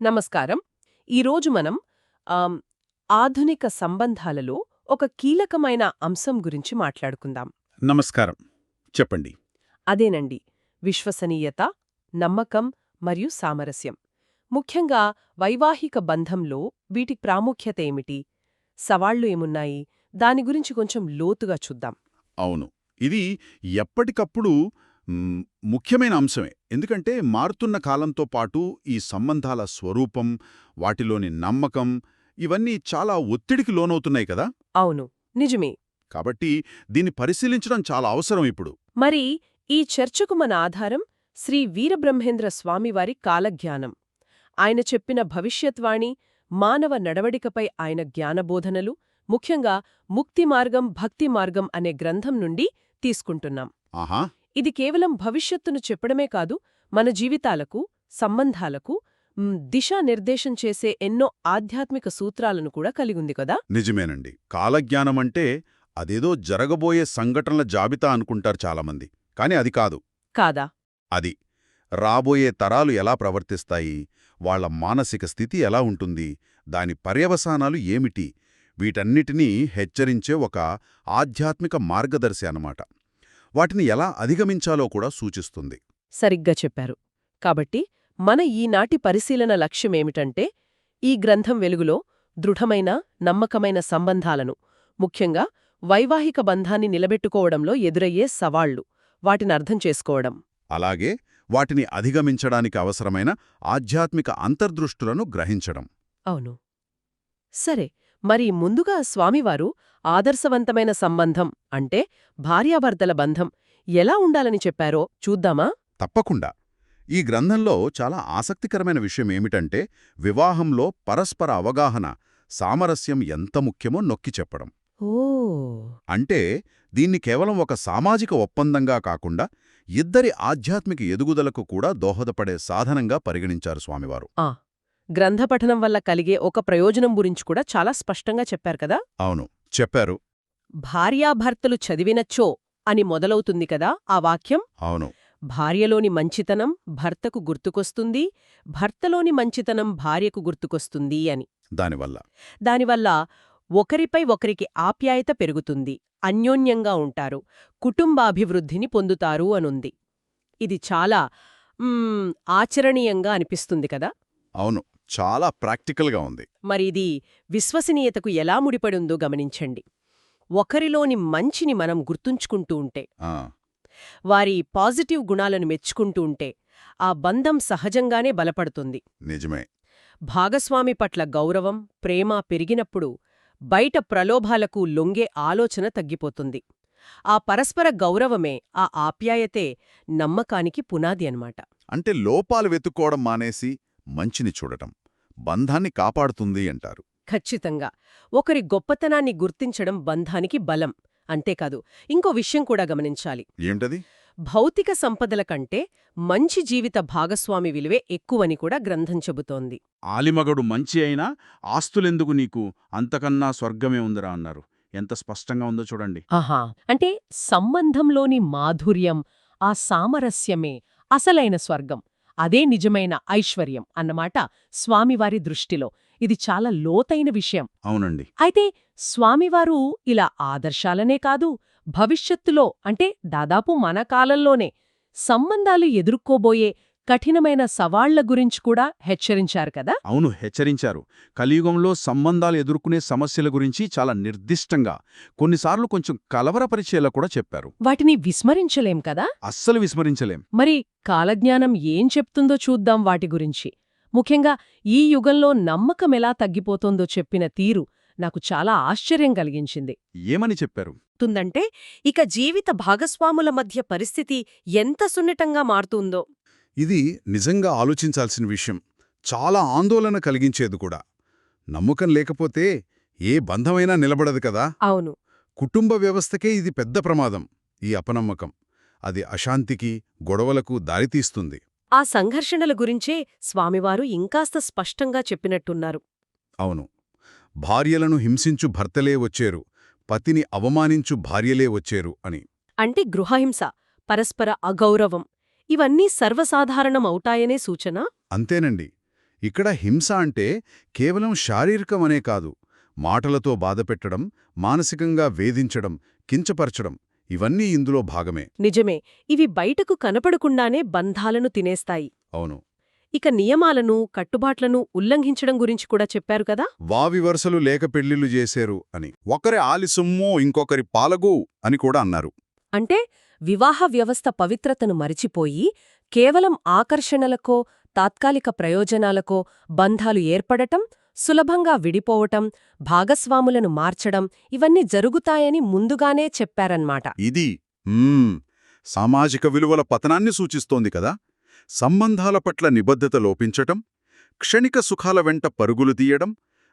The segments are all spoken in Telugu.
నమస్కారం. ఈరోజు మనం ఆమ్, ఆధునిక సంబంధాలలో ఒక కీలకమైన అంశం గురించి మాట్లాడుకుందాం. నమస్కారం. చెప్పండి. అదేనండి, విశ్వసనీయత, నమ్మకం మరియు సామరస్యం. ముఖ్యంగా వైవాహిక బంధంలో వీటి ప్రాముఖ్యత ఏమిటి, సవాళ్లు ఏమున్నాయి, దాని గురించి కొంచెం లోతుగా చూద్దాం. అవును. ఇది ఎప్పటికప్పుడు మ్, ముఖ్యమైన అంశమే. ఎందుకంటే మారుతున్న కాలంతో పాటు ఈ సంబంధాల స్వరూపం, వాటిలోని నమ్మకం ఇవన్నీ చాలా ఒత్తిడికి లోనవుతున్నాయి కదా. అవును, నిజమే. కాబట్టి దీన్ని పరిశీలించడం చాలా అవసరం ఇప్పుడు. మరి ఈ చర్చకు మన ఆధారం శ్రీ వీరబ్రహ్మేంద్ర స్వామివారి కాలజ్ఞానం. ఆయన చెప్పిన భవిష్యత్వాణి, మానవ నడవడికపై ఆయన జ్ఞానబోధనలు, ముఖ్యంగా ముక్తి మార్గం భక్తి మార్గం అనే గ్రంథం నుండి తీసుకుంటున్నాం. ఆహా. ఇది కేవలం భవిష్యత్తును చెప్పడమే కాదు, మన జీవితాలకు, సంబంధాలకు దిశానిర్దేశం చేసే ఎన్నో ఆధ్యాత్మిక సూత్రాలను కూడా కలిగుంది కదా. నిజమేనండి. కాలజ్ఞానమంటే అదేదో జరగబోయే సంఘటనల జాబితా అనుకుంటారు చాలామంది. కాని అది కాదు. కాదా? అది రాబోయే తరాలు ఎలా ప్రవర్తిస్తాయి, వాళ్ల మానసిక స్థితి ఎలా ఉంటుంది, దాని పర్యవసానాలు ఏమిటి, వీటన్నిటినీ హెచ్చరించే ఒక ఆధ్యాత్మిక మార్గదర్శి అన్నమాట. వాటిని ఎలా అధిగమించాలో కూడా సూచిస్తుంది. సరిగ్గా చెప్పారు. కాబట్టి మన ఈనాటి పరిశీలన లక్ష్యమేమిటంటే, ఈ గ్రంథం వెలుగులో దృఢమైన, నమ్మకమైన సంబంధాలను, ముఖ్యంగా వైవాహిక బంధాన్ని నిలబెట్టుకోవడంలో ఎదురయ్యే సవాళ్లు, వాటినర్థం చేసుకోవడం. అలాగే వాటిని అధిగమించడానికి అవసరమైన ఆధ్యాత్మిక అంతర్దృష్టులను గ్రహించడం. అవును. సరే, మరి ముందుగా స్వామివారు ఆదర్శవంతమైన సంబంధం అంటే భార్యాభర్తల బంధం ఎలా ఉండాలని చెప్పారో చూద్దామా? తప్పకుండా. ఈ గ్రంథంలో చాలా ఆసక్తికరమైన విషయమేమిటంటే వివాహంలో పరస్పర అవగాహన, సామరస్యం ఎంత ముఖ్యమో నొక్కి చెప్పడం. ఓ. అంటే దీన్ని కేవలం ఒక సామాజిక ఒప్పందంగా కాకుండా ఇద్దరి ఆధ్యాత్మిక ఎదుగుదలకు కూడా దోహదపడే సాధనంగా పరిగణించారు స్వామివారు. గ్రంథపఠనం వల్ల కలిగే ఒక ప్రయోజనం గురించి కూడా చాలా స్పష్టంగా చెప్పారు కదా. అవును, చెప్పారు. భార్యాభర్తలు చదివినచ్చో అని మొదలవుతుంది కదా ఆ వాక్యం. అవును. భార్యలోని మంచితనం భర్తకు గుర్తుకొస్తుంది, భర్తలోని మంచితనం భార్యకు గుర్తుకొస్తుంది అని. దానివల్ల ఒకరిపై ఒకరికి ఆప్యాయత పెరుగుతుంది, అన్యోన్యంగా ఉంటారు, కుటుంబాభివృద్ధిని పొందుతారు అనుంది. ఇది చాలా ఆచరణీయంగా అనిపిస్తుంది కదా. అవును, చాలా ప్రాక్టికల్గా ఉంది. మరి ఇది విశ్వసనీయతకు ఎలా ముడిపడుందో గమనించండి. ఒకరిలోని మంచిని మనం గుర్తుంచుకుంటూ ఉంటే, వారి పాజిటివ్ గుణాలను మెచ్చుకుంటూ ఉంటే ఆ బంధం సహజంగానే బలపడుతుంది. నిజమే. భాగస్వామి పట్ల గౌరవం, ప్రేమ పెరిగినప్పుడు బయట ప్రలోభాలకు లొంగే ఆలోచన తగ్గిపోతుంది. ఆ పరస్పర గౌరవమే, ఆ ఆప్యాయతే నమ్మకానికి పునాది అన్నమాట. అంటే లోపాలు వెతుక్కోవడం మానేసి మంచిని చూడటం బంధాన్ని కాపాడుతుంది అంటారు. ఖచ్చితంగా. ఒకరి గొప్పతనాన్ని గుర్తించడం బంధానికి బలం. అంతేకాదు, ఇంకో విషయం కూడా గమనించాలి. ఏంటది? భౌతిక సంపదల కంటే మంచి జీవిత భాగస్వామి విలువే ఎక్కువని కూడా గ్రంథం చెబుతోంది. ఆలిమగడు మంచి అయినా ఆస్తులెందుకు నీకు, అంతకన్నా స్వర్గమే ఉందిరా అన్నారు. ఎంత స్పష్టంగా ఉందో చూడండి. ఆహా. అంటే సంబంధంలోని మాధుర్యం, ఆ సామరస్యమే అసలైన స్వర్గం, అదే నిజమైన ఐశ్వర్యం అన్నమాట స్వామివారి దృష్టిలో. ఇది చాలా లోతైన విషయం. అవునండి. అయితే స్వామివారు ఇలా ఆదర్శాలనే కాదు, భవిష్యత్తులో అంటే దాదాపు మన కాలంలోనే సంబంధాలు ఎదుర్కోబోయే కఠినమైన సవాళ్ల గురించి కూడా హెచ్చరించారు కదా. అవును, హెచ్చరించారు. కలియుగంలో సంబంధాలు ఎదుర్కొనే సమస్యల గురించి చాలా నిర్దిష్టంగా, కొన్నిసార్లు కొంచెం కలవరపరిచేలా కూడా చెప్పారు. వాటిని విస్మరించలేం కదా. అస్సలు విస్మరించలేం. మరి కాలజ్ఞానం ఏం చెప్తుందో చూద్దాం వాటి గురించి. ముఖ్యంగా ఈ యుగంలో నమ్మకం ఎలా తగ్గిపోతోందో చెప్పిన తీరు నాకు చాలా ఆశ్చర్యం కలిగించింది. ఏమని చెప్పారు? తుందంటే ఇక జీవిత భాగస్వాముల మధ్య పరిస్థితి ఎంత సున్నితంగా మారుతుందో. ఇది నిజంగా ఆలోచించాల్సిన విషయం. చాలా ఆందోళన కలిగించేది కూడా. నమ్మకం లేకపోతే ఏ బంధమైనా నిలబడదు కదా. అవును. కుటుంబ వ్యవస్థకే ఇది పెద్ద ప్రమాదం. ఈ అపనమ్మకం అది అశాంతికి, గొడవలకు దారితీస్తుంది. ఆ సంఘర్షణల గురించే స్వామివారు ఇంకాస్త స్పష్టంగా చెప్పినట్టున్నారు. అవును. భార్యలను హింసించు భర్తలే వచ్చేరు, పతిని అవమానించు భార్యలే వచ్చేరు అని. అంటే గృహహింస, పరస్పర అగౌరవం ఇవన్నీ సర్వసాధారణమవుతాయనే సూచన. అంతేనండి. ఇక్కడ హింస అంటే కేవలం శారీరకమనే కాదు, మాటలతో బాధపెట్టడం, మానసికంగా వేధించడం, కించపరచడం ఇవన్నీ ఇందులో భాగమే. నిజమే, ఇవి బయటకు కనపడకుండానే బంధాలను తినేస్తాయి. అవును. ఇక నియమాలను, కట్టుబాట్లను ఉల్లంఘించడం గురించి కూడా చెప్పారు కదా. వావి వరుసలు లేక పెళ్లిళ్లు చేశారు అని, ఒకరి ఆలిసొమ్ము ఇంకొకరి పాలగు అని కూడా అన్నారు. అంటే వివాహ వ్యవస్థ పవిత్రతను మరిచిపోయి కేవలం ఆకర్షణలకో, తాత్కాలిక ప్రయోజనాలకో బంధాలు ఏర్పడటం, సులభంగా విడిపోవటం, భాగస్వాములను మార్చడం ఇవన్నీ జరుగుతాయని ముందుగానే చెప్పారన్మాట. ఇది సామాజిక విలువల పతనాన్ని సూచిస్తోంది కదా. సంబంధాల పట్ల నిబద్ధత లోపించటం, క్షణిక సుఖాల వెంట పరుగులు తీయడం,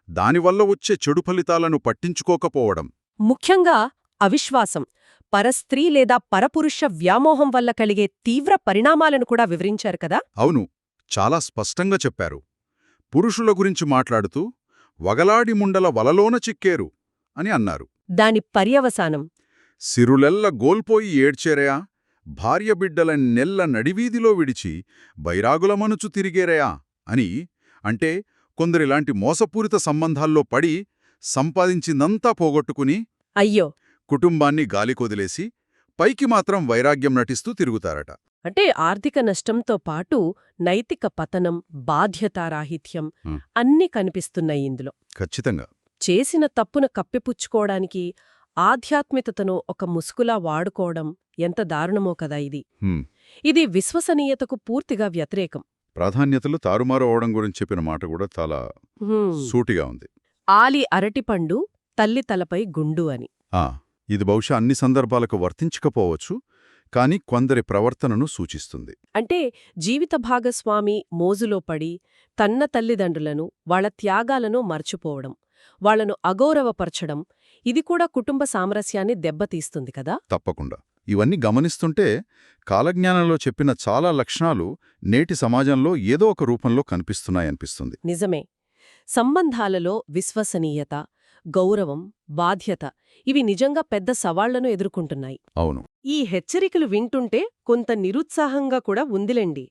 దానివల్ల వచ్చే చెడు ఫలితాలను పట్టించుకోకపోవడం. ముఖ్యంగా అవిశ్వాసం, పరస్త్రీ లేదా పరపురుష వ్యామోహం వల్ల కలిగే తీవ్ర పరిణామాలను కూడా వివరించారు కదా. అవును, చాలా స్పష్టంగా చెప్పారు. పురుషుల గురించి మాట్లాడుతూ వగలాడి ముండల వలలోన చిక్కేరు అని అన్నారు. దాని పర్యవసానం సిరులెల్ల గోల్పోయి ఏడ్చేరయా, భార్యబిడ్డల నెల్ల నడివీధిలో విడిచి బైరాగులమనుచు తిరిగేరయా అని. అంటే కొందరిలాంటి మోసపూరిత సంబంధాల్లో పడి సంపాదించిందంతా పోగొట్టుకుని అయ్యో, కుటుంబాన్ని గాలికొదిలేసి పైకి మాత్రం వైరాగ్యం నటిస్తూ తిరుగుతారట. అంటే ఆర్థిక నష్టంతో పాటు నైతిక పతనం, బాధ్యతారాహిత్యం అన్నీ కనిపిస్తున్నాయి ఇందులో. ఖచ్చితంగా. చేసిన తప్పును కప్పిపుచ్చుకోవడానికి ఆధ్యాత్మికతను ఒక ముసుగులా వాడుకోవడం ఎంత దారుణమో కదా ఇది. ఇది విశ్వసనీయతకు పూర్తిగా వ్యతిరేకం. ప్రాధాన్యతలు తారుమారు అవడం గురించి చెప్పిన మాట కూడా చాలా సూటిగా ఉంది. ఆలి అరటిపండు, తల్లి తలపై గుండు అని. ఇది బహుశా అన్ని సందర్భాలకు వర్తించకపోవచ్చు, కాని కొందరి ప్రవర్తనను సూచిస్తుంది. అంటే జీవిత భాగస్వామి మోజులో పడి తన్న తల్లిదండ్రులను, వాళ్ల త్యాగాలను మర్చిపోవడం, వాళ్లను అగౌరవపరచడం, ఇది కూడా కుటుంబ సామరస్యాన్ని దెబ్బతీస్తుంది కదా. తప్పకుండా. ఇవన్నీ గమనిస్తుంటే కాలజ్ఞానంలో చెప్పిన చాలా లక్షణాలు నేటి సమాజంలో ఏదో ఒక రూపంలో కనిపిస్తున్నాయనిపిస్తుంది. నిజమే. సంబంధాలలో విశ్వసనీయత, గౌరవం, బాధ్యత ఇవి నిజంగా పెద్ద సవాళ్లను ఎదుర్కొంటున్నాయి. అవును. ఈ హెచ్చరికలు వింటుంటే కొంత నిరుత్సాహంగా కూడా ఉందిలేండి.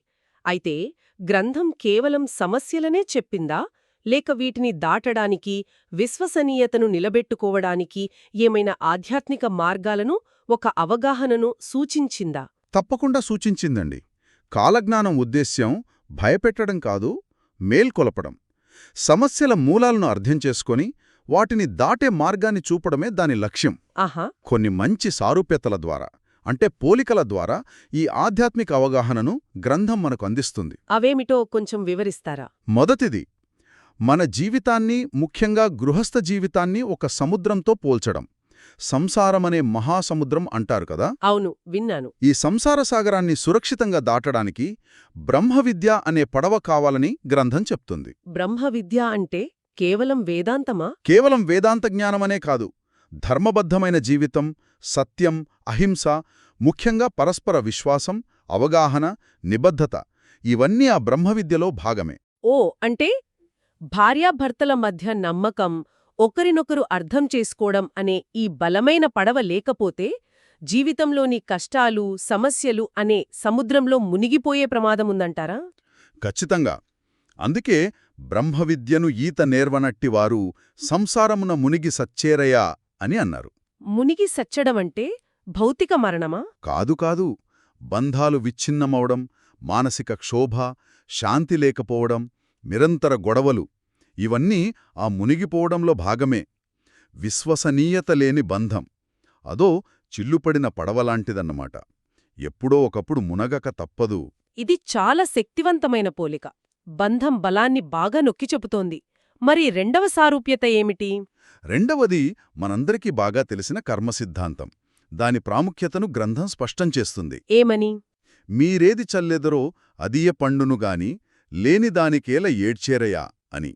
అయితే గ్రంథం కేవలం సమస్యలనే చెప్పిందా, లేక వీటిని దాటడానికి, విశ్వసనీయతను నిలబెట్టుకోవడానికి ఏమైనా ఆధ్యాత్మిక మార్గాలను, ఒక అవగాహనను సూచించిందా? తప్పకుండా సూచించిందండి. కాలజ్ఞానం ఉద్దేశ్యం భయపెట్టడం కాదు, మేల్కొలపడం. సమస్యల మూలాలను అర్థం చేసుకొని వాటిని దాటే మార్గాన్ని చూపడమే దాని లక్ష్యం. కొన్ని మంచి సారూప్యతల ద్వారా, అంటే పోలికల ద్వారా ఈ ఆధ్యాత్మిక అవగాహనను గ్రంథం మనకు అందిస్తుంది. అవేమిటో కొంచెం వివరిస్తారా? మొదటిది, మన జీవితాన్ని, ముఖ్యంగా గృహస్థ జీవితాన్ని ఒక సముద్రంతో పోల్చడం. సంసారమనే మహాసముద్రం అంటారు కదా. అవును, విన్నాను. ఈ సంసార సాగరాన్ని సురక్షితంగా దాటడానికి బ్రహ్మవిద్య అనే పడవ కావాలని గ్రంథం చెప్తుంది. బ్రహ్మవిద్య అంటే కేవలం వేదాంతమా? కేవలం వేదాంత జ్ఞానమనే కాదు, ధర్మబద్ధమైన జీవితం, సత్యం, అహింస, ముఖ్యంగా పరస్పర విశ్వాసం, అవగాహన, నిబద్ధత ఇవన్నీ ఆ బ్రహ్మవిద్యలో భాగమే. ఓ, అంటే భార్యాభర్తల మధ్య నమ్మకం, ఒకరినొకరు అర్థం చేసుకోవడం అనే ఈ బలమైన పడవ లేకపోతే జీవితంలోని కష్టాలు, సమస్యలు అనే సముద్రంలో మునిగిపోయే ప్రమాదముందంటారా? ఖచ్చితంగా. అందుకే బ్రహ్మవిద్యను ఈత నేర్వనట్టివారు సంసారమున మునిగి సచ్చేరయా అని అన్నారు. మునిగి సచ్చడమంటే భౌతిక మరణమా? కాదు కాదు. బంధాలు విచ్ఛిన్నమవడం, మానసిక క్షోభ, శాంతి లేకపోవడం, నిరంతర గొడవలు ఇవన్నీ ఆ మునిగిపోవడంలో భాగమే. విశ్వసనీయత లేని బంధం అదో చిల్లుపడిన పడవలాంటిదన్నమాట. ఎప్పుడో ఒకప్పుడు మునగక తప్పదు. ఇది చాలా శక్తివంతమైన పోలిక. బంధం బలాన్ని బాగా నొక్కి చెబుతోంది. మరి రెండవ సారూప్యత ఏమిటి? రెండవది మనందరికీ బాగా తెలిసిన కర్మసిద్ధాంతం. దాని ప్రాముఖ్యతను గ్రంథం స్పష్టం చేస్తుంది. ఏమని? మీరేది చల్లెదరో అదియ పండునుగాని లేనిదానికేల ఏడ్చేరయా అని.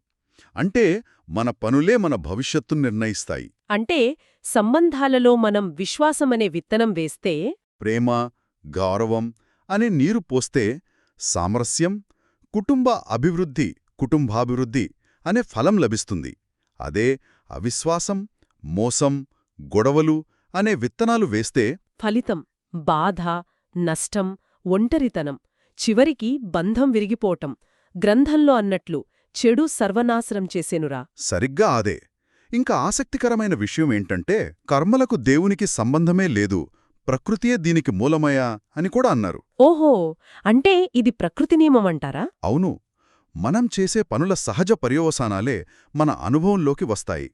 అంటే మన పనులే మన భవిష్యత్తును నిర్ణయిస్తాయి. అంటే సంబంధాలలో మనం విశ్వాసమనే విత్తనం వేస్తే, ప్రేమ, గౌరవం అనే నీరు పోస్తే సామరస్యం, కుటుంబ అభివృద్ధి, కుటుంబాభివృద్ధి అనే ఫలం లభిస్తుంది. అదే అవిశ్వాసం, మోసం, గొడవలు అనే విత్తనాలు వేస్తే ఫలితం బాధ, నష్టం, ఒంటరితనం, చివరికి బంధం విరిగిపోవటం. గ్రంథంలో అన్నట్లు చెడు సర్వనాశనం చేసెనురా. సరిగ్గా అదే. ఇంకా ఆసక్తికరమైన విషయం ఏంటంటే కర్మలకు దేవునికి సంబంధమే లేదు, ప్రకృతియే దీనికి మూలమయా అని కూడా అన్నారు. ఓహో, అంటే ఇది ప్రకృతి నియమమంటారా? అవును, మనం చేసే పనుల సహజ పర్యవసానాలే మన అనుభవంలోకి వస్తాయి.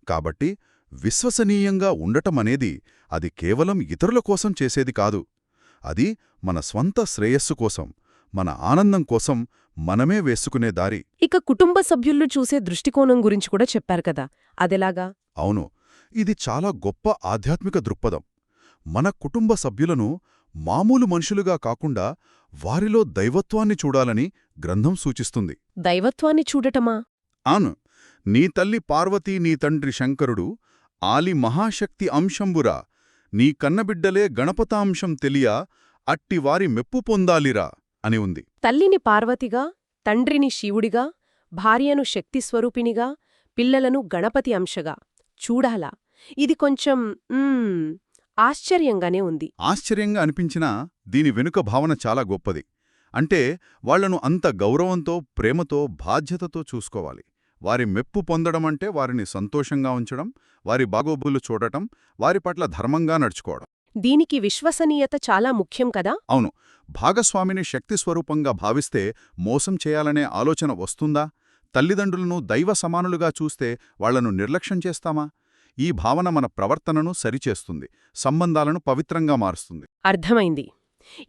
కాబట్టి విశ్వసనీయంగా ఉండటమనేది అది కేవలం ఇతరుల కోసం చేసేది కాదు. అది మన స్వంత శ్రేయస్సు కోసం, మన ఆనందం కోసం మనమే వేసుకునే దారి. ఇక కుటుంబ సభ్యుల్లో చూసే దృష్టికోణం గురించి కూడా చెప్పారు కదా, అదెలాగా? అవును, ఇది చాలా గొప్ప ఆధ్యాత్మిక దృక్పథం. మన కుటుంబ సభ్యులను మామూలు మనుషులుగా కాకుండా వారిలో దైవత్వాన్ని చూడాలని గ్రంథం సూచిస్తుంది. దైవత్వాన్ని చూడటమా? ఆను, నీ తల్లి పార్వతీ నీ తండ్రి శంకరుడు ఆలి మహాశక్తి అంశంబురా, నీ కన్నబిడ్డలే గణపతాంశం తెలియ అట్టివారి మెప్పు పొందాలిరా అని ఉంది. తల్లిని పార్వతిగా, తండ్రిని శివుడిగా, భార్యను శక్తిస్వరూపినిగా, పిల్లలను గణపతి అంశగా చూడాలా? ఇది కొంచెం ఆశ్చర్యంగానే ఉంది. ఆశ్చర్యంగా అనిపించినా దీని వెనుక భావన చాలా గొప్పది. అంటే వాళ్లను అంత గౌరవంతో, ప్రేమతో, బాధ్యతతో చూసుకోవాలి. వారి మెప్పు పొందడమంటే వారిని సంతోషంగా ఉంచడం, వారి బాగోగులు చూడటం, వారి పట్ల ధర్మంగా నడుచుకోవడం. దీనికి విశ్వసనీయత చాలా ముఖ్యం కదా? అవును, భాగస్వామిని శక్తి స్వరూపంగా భావిస్తే మోసం చేయాలనే ఆలోచన వస్తుందా? తల్లిదండ్రులను దైవ సమానులుగా చూస్తే వాళ్లను నిర్లక్ష్యం చేస్తామా? ఈ భావన మన ప్రవర్తనను సరిచేస్తుంది, సంబంధాలను పవిత్రంగా మారుస్తుంది. అర్థమైంది.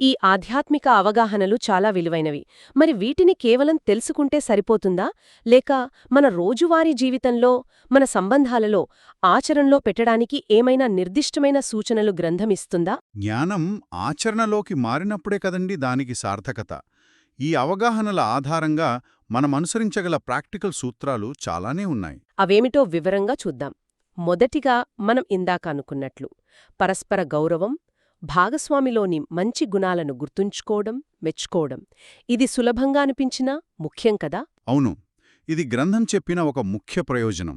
ఈ ఆధ్యాత్మిక అవగాహనలు చాలా విలువైనవి. మరి వీటిని కేవలం తెలుసుకుంటే సరిపోతుందా, లేక మన రోజువారీ జీవితంలో, మన సంబంధాలలో ఆచరణలో పెట్టడానికి ఏమైనా నిర్దిష్టమైన సూచనలు గ్రంథమిస్తుందా? జ్ఞానం ఆచరణలోకి మారినప్పుడే కదండి దానికి సార్థకత. ఈ అవగాహనల ఆధారంగా మనమనుసరించగల ప్రాక్టికల్ సూత్రాలు చాలానే ఉన్నాయి. అవేమిటో వివరంగా చూద్దాం. మొదటిగా మనం ఇందాక అనుకున్నట్లు పరస్పర గౌరవం, భాగస్వామిలోని మంచి గుణాలను గుర్తుంచుకోవడం, మెచ్చుకోవడం. ఇది సులభంగా అనిపించినా ముఖ్యం కదా? అవును, ఇది గ్రంథం చెప్పిన ఒక ముఖ్య ప్రయోజనం.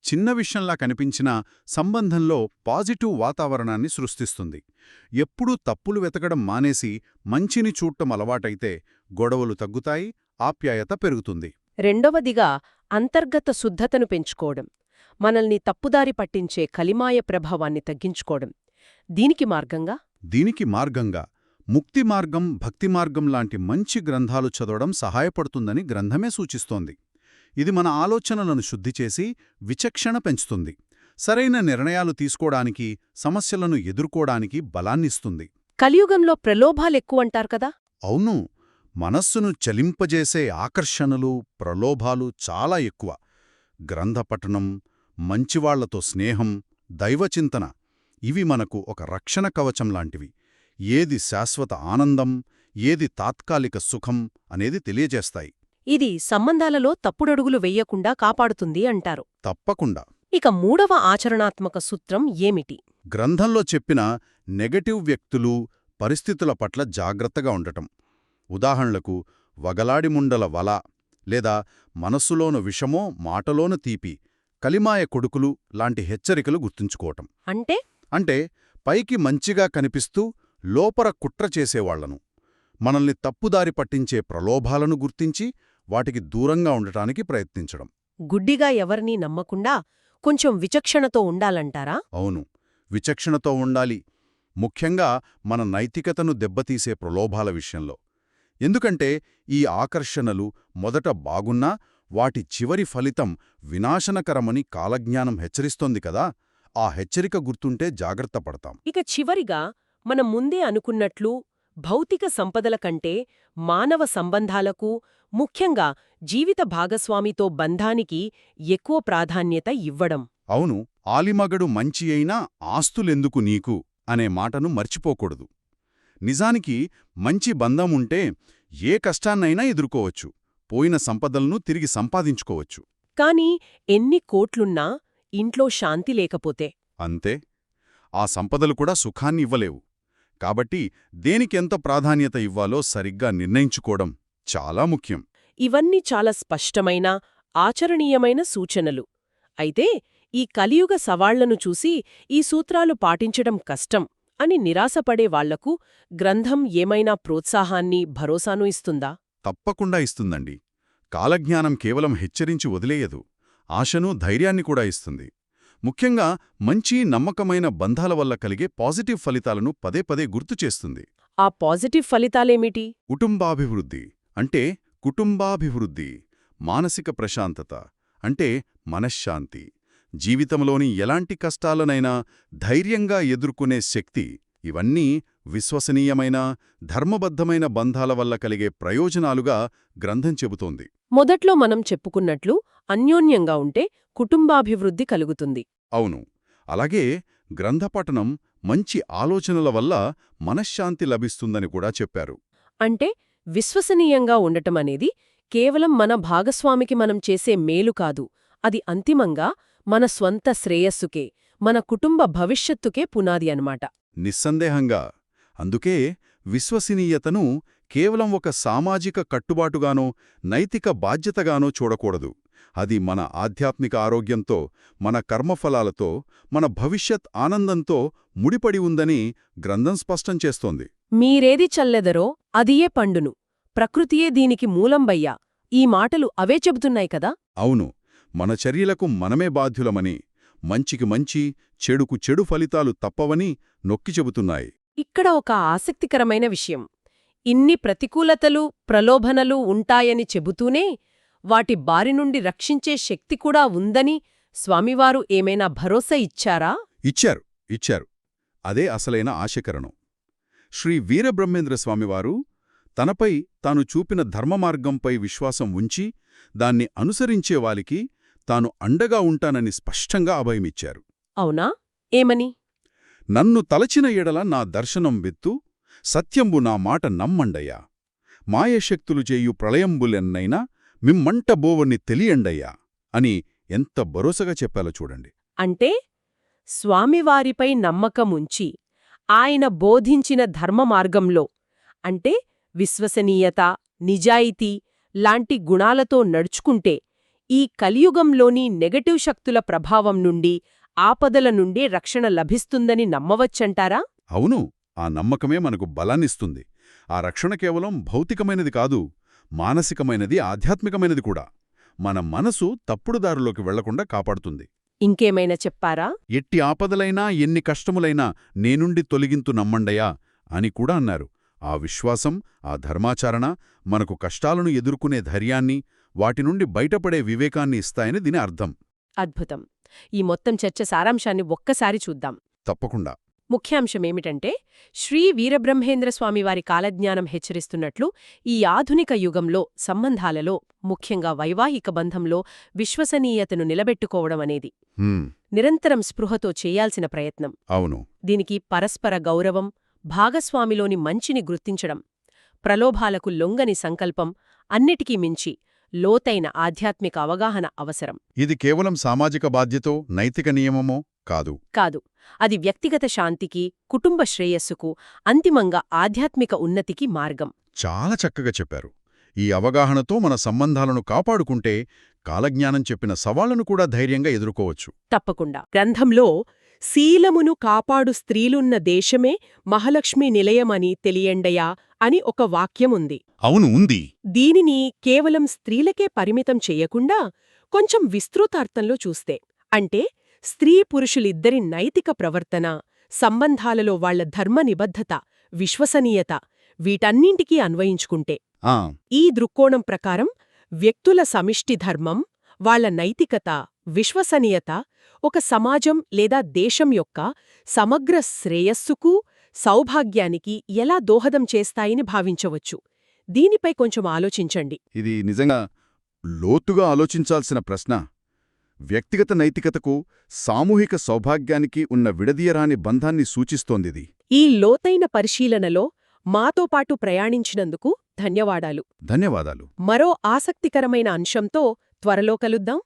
చిన్న విషయంలా కనిపించినా సంబంధంలో పాజిటివ్ వాతావరణాన్ని సృష్టిస్తుంది. ఎప్పుడూ తప్పులు వెతకడం మానేసి మంచిని చూడటం అలవాటైతే గొడవలు తగ్గుతాయి, ఆప్యాయత పెరుగుతుంది. రెండవదిగా అంతర్గత శుద్ధతను పెంచుకోవడం, మనల్ని తప్పుదారి పట్టించే కలిమాయ ప్రభావాన్ని తగ్గించుకోవడం. దీనికి మార్గంగా ముక్తి మార్గం, భక్తి మార్గం లాంటి మంచి గ్రంథాలు చదవడం సహాయపడుతుందని గ్రంథమే సూచిస్తోంది. ఇది మన ఆలోచనలను శుద్ధి చేసి విచక్షణ పెంచుతుంది. సరైన నిర్ణయాలు తీసుకోవడానికి, సమస్యలను ఎదుర్కోవడానికి బలాన్నిస్తుంది. కలియుగంలో ప్రలోభాలెక్కువంటారు కదా? అవును, మనస్సును చలింపజేసే ఆకర్షణలు, ప్రలోభాలు చాలా ఎక్కువ. గ్రంథపఠనం, మంచివాళ్లతో స్నేహం, దైవచింతన ఇవి మనకు ఒక రక్షణ కవచంలాంటివి. ఏది శాశ్వత ఆనందం, ఏది తాత్కాలిక సుఖం అనేది తెలియజేస్తాయి. ఇది సంబంధాలలో తప్పుడడుగులు వెయ్యకుండా కాపాడుతుంది అంటారు. తప్పకుండా. ఇక మూడవ ఆచరణాత్మక సూత్రం ఏమిటి? గ్రంథంలో చెప్పిన నెగటివ్ వ్యక్తులు, పరిస్థితుల పట్ల జాగ్రత్తగా ఉండటం. ఉదాహరణలకు వగలాడిముండల వల, లేదా మనస్సులోను విషమో మాటలోను తీపి, కలిమాయ కొడుకులు లాంటి హెచ్చరికలు గుర్తుంచుకోవటం. అంటే పైకి మంచిగా కనిపిస్తూ లోపల కుట్ర చేసేవాళ్లను, మనల్ని తప్పుదారి పట్టించే ప్రలోభాలను గుర్తించి వాటికి దూరంగా ఉండటానికి ప్రయత్నించడం. గుడ్డిగా ఎవరినీ నమ్మకుండా కొంచెం విచక్షణతో ఉండాలంటారా? అవును, విచక్షణతో ఉండాలి. ముఖ్యంగా మన నైతికతను దెబ్బతీసే ప్రలోభాల విషయంలో. ఎందుకంటే ఈ ఆకర్షణలు మొదట బాగున్నా వాటి చివరి ఫలితం వినాశనకరమని కాలజ్ఞానం హెచ్చరిస్తోంది కదా. ఆ హెచ్చరిక గుర్తుంటే జాగ్రత్త పడతాం. ఇక చివరిగా మనం ముందే అనుకున్నట్లు భౌతిక సంపదల కంటే మానవ సంబంధాలకు, ముఖ్యంగా జీవిత భాగస్వామితో బంధానికి ఎక్కువ ప్రాధాన్యత ఇవ్వడం. అవును, ఆలిమగడు మంచి అయినా ఆస్తులెందుకు నీకు అనే మాటను మర్చిపోకూడదు. నిజానికి మంచి బంధం ఉంటే ఏ కష్టాన్నైనా ఎదుర్కోవచ్చు, పోయిన సంపదలను తిరిగి సంపాదించుకోవచ్చు. కాని ఎన్ని కోట్లున్నా ఇంట్లో శాంతి లేకపోతే అంతే, ఆ సంపదలు కూడా సుఖాన్ని ఇవ్వలేవు. కాబట్టి దేనికెంత ప్రాధాన్యత ఇవ్వాలో సరిగ్గా నిర్ణయించుకోవడం చాలా ముఖ్యం. ఇవన్నీ చాలా స్పష్టమైన, ఆచరణీయమైన సూచనలు. అయితే ఈ కలియుగ సవాళ్లను చూసి ఈ సూత్రాలు పాటించడం కష్టం అని నిరాశపడే వాళ్లకు గ్రంథం ఏమైనా ప్రోత్సాహాన్ని, భరోసాను ఇస్తుందా? తప్పకుండా ఇస్తుందండి. కాలజ్ఞానం కేవలం హెచ్చరించి వదిలేయదు, ఆశను, ధైర్యాన్ని కూడా ఇస్తుంది. ముఖ్యంగా మంచి, నమ్మకమైన బంధాల వల్ల కలిగే పాజిటివ్ ఫలితాలను పదే పదే గుర్తుచేస్తుంది. ఆ పాజిటివ్ ఫలితాలేమిటి? కుటుంబాభివృద్ధి అంటే కుటుంబాభివృద్ధి, మానసిక ప్రశాంతత అంటే మనశ్శాంతి, జీవితంలోని ఎలాంటి కష్టాలనైనా ధైర్యంగా ఎదుర్కొనే శక్తి, ఇవన్నీ విశ్వసనీయమైన, ధర్మబద్ధమైన బంధాల వల్ల కలిగే ప్రయోజనాలుగా గ్రంథం చెబుతోంది. మొదట్లో మనం చెప్పుకున్నట్లు అన్యోన్యంగా ఉంటే కుటుంబాభివృద్ధి కలుగుతుంది. అవును. అలాగే గ్రంథపఠనం మంచి ఆలోచనల వల్ల మనశ్శాంతి లభిస్తుందని కూడా చెప్పారు. అంటే విశ్వసనీయంగా ఉండటమనేది కేవలం మన భాగస్వామికి మనం చేసే మేలు కాదు, అది అంతిమంగా మన స్వంత శ్రేయస్సుకే, మన కుటుంబ భవిష్యత్తుకే పునాది అన్నమాట. నిస్సందేహంగా. అందుకే విశ్వసనీయతను కేవలం ఒక సామాజిక కట్టుబాటుగానో, నైతిక బాధ్యతగానో చూడకూడదు. అది మన ఆధ్యాత్మిక ఆరోగ్యంతో, మన కర్మఫలాలతో, మన భవిష్యత్ ఆనందంతో ముడిపడి ఉందని గ్రంథం స్పష్టం చేస్తోంది. మీరేది చల్లెదరో అదియే పండును, ప్రకృతియే దీనికి మూలంబయ్యా, ఈ మాటలు అవే చెబుతున్నాయి కదా. అవును. మన చర్యలకు మనమే బాధ్యులమని, మంచికి మంచి, చెడుకు చెడు ఫలితాలు తప్పవని నొక్కి చెబుతున్నాయి. ఇక్కడ ఒక ఆసక్తికరమైన విషయం, ఇన్ని ప్రతికూలతలు, ప్రలోభనలు ఉంటాయని చెబుతూనే వాటి బారి నుండి రక్షించే శక్తి కూడా ఉందని స్వామివారు ఏమైనా భరోసా ఇచ్చారా? ఇచ్చారు. అదే అసలైన ఆశకరణం. శ్రీ వీరబ్రహ్మేంద్ర స్వామివారు తనపై తాను చూపిన ధర్మమార్గంపై విశ్వాసం ఉంచి దాన్ని అనుసరించేవాలికి తాను అండగా ఉంటానని స్పష్టంగా అభయమిచ్చారు. అవునా? ఏమని? నన్ను తలచిన ఎడల నా దర్శనం విత్తు, సత్యంబు నా మాట నమ్మండయ్యా, మాయశక్తులు చేయు ప్రళయంబులెన్నైనా మిమ్మంటబోవని తెలియండయ్యా అని ఎంత భరోసగా చెప్పాలో చూడండి. అంటే స్వామివారిపై నమ్మకముంచి ఆయన బోధించిన ధర్మమార్గంలో, అంటే విశ్వసనీయత, నిజాయితీ లాంటి గుణాలతో నడుచుకుంటే ఈ కలియుగంలోని నెగటివ్ శక్తుల ప్రభావం నుండి, ఆపదల నుండి రక్షణ లభిస్తుందని నమ్మవచ్చంటారా? అవును. ఆ నమ్మకమే మనకు బలాన్నిస్తుంది. ఆ రక్షణ కేవలం భౌతికమైనది కాదు, మానసికమైనది, ఆధ్యాత్మికమైనది కూడా. మన మనసు తప్పుడు దారిలోకి వెళ్లకుండా కాపాడుతుంది. ఇంకేమైనా చెప్పారా? ఎట్టి ఆపదలైనా, ఎన్ని కష్టములైనా నేనుండి తొలగింతు నమ్మండయా అని కూడా అన్నారు. ఆ విశ్వాసం, ఆ ధర్మాచరణ మనకు కష్టాలను ఎదుర్కొనే ధైర్యాన్ని, వాటి నుండి బయటపడే వివేకాన్ని ఇస్తాయని దీని అర్థం. అద్భుతం. ఈ మొత్తం చర్చ సారాంశాన్ని ఒక్కసారి చూద్దాం. తప్పకుండా. ముఖ్యాంశమేమిటంటే, శ్రీ వీరబ్రహ్మేంద్ర స్వామివారి కాలజ్ఞానం హెచ్చరిస్తున్నట్లు ఈ ఆధునిక యుగంలో సంబంధాలలో, ముఖ్యంగా వైవాహిక బంధంలో విశ్వసనీయతను నిలబెట్టుకోవడం అనేది నిరంతరం స్పృహతో చేయాల్సిన ప్రయత్నం. అవును. దీనికి పరస్పర గౌరవం, భాగస్వామిలోని మంచిని గుర్తించడం, ప్రలోభాలకు లొంగని సంకల్పం, అన్నిటికీ మించి లోతైన ఆధ్యాత్మిక అవగాహన అవసరం. ఇది కేవలం సామాజిక బాధ్యతో, నైతిక నియమమో కాదు. అది వ్యక్తిగత శాంతికి, కుటుంబ శ్రేయస్సుకు, అంతిమంగా ఆధ్యాత్మిక ఉన్నతికి మార్గం. చాలా చక్కగా చెప్పారు. ఈ అవగాహనతో మన సంబంధాలను కాపాడుకుంటే కాలజ్ఞానం చెప్పిన సవాళ్లను కూడా ధైర్యంగా ఎదుర్కోవచ్చు. తప్పకుండా. గ్రంథంలో శీలమును కాపాడు స్త్రీలున్న దేశమే మహాలక్ష్మి నిలయమని తెలియండయా అని ఒక వాక్యముంది. అవును, ఉంది. దీనిని కేవలం స్త్రీలకే పరిమితం చెయ్యకుండా కొంచెం విస్తృతార్థంలో చూస్తే, అంటే స్త్రీ పురుషులిద్దరి నైతిక ప్రవర్తన, సంబంధాలలో వాళ్ల ధర్మ నిబద్ధత, విశ్వసనీయత, వీటన్నింటికీ అన్వయించుకుంటే, ఈ దృక్కోణం ప్రకారం వ్యక్తుల సమిష్టి ధర్మం, వాళ్ల నైతికత, విశ్వసనీయత ఒక సమాజం లేదా దేశం యొక్క సమగ్ర శ్రేయస్సుకు, సౌభాగ్యానికి ఎలా దోహదం చేస్తాయని భావించవచ్చు. దీనిపై కొంచెం ఆలోచించండి. ఇది నిజంగా లోతుగా ఆలోచించాల్సిన ప్రశ్న. వ్యక్తిగత నైతికతకు, సామూహిక సౌభాగ్యానికి ఉన్న విడదీయరాని బంధాన్ని సూచిస్తోందిది. ఈ లోతైన పరిశీలనలో మాతో పాటు ప్రయాణించినందుకు ధన్యవాదాలు. ధన్యవాదాలు. మరో ఆసక్తికరమైన అంశంతో త్వరలో కలుద్దాం.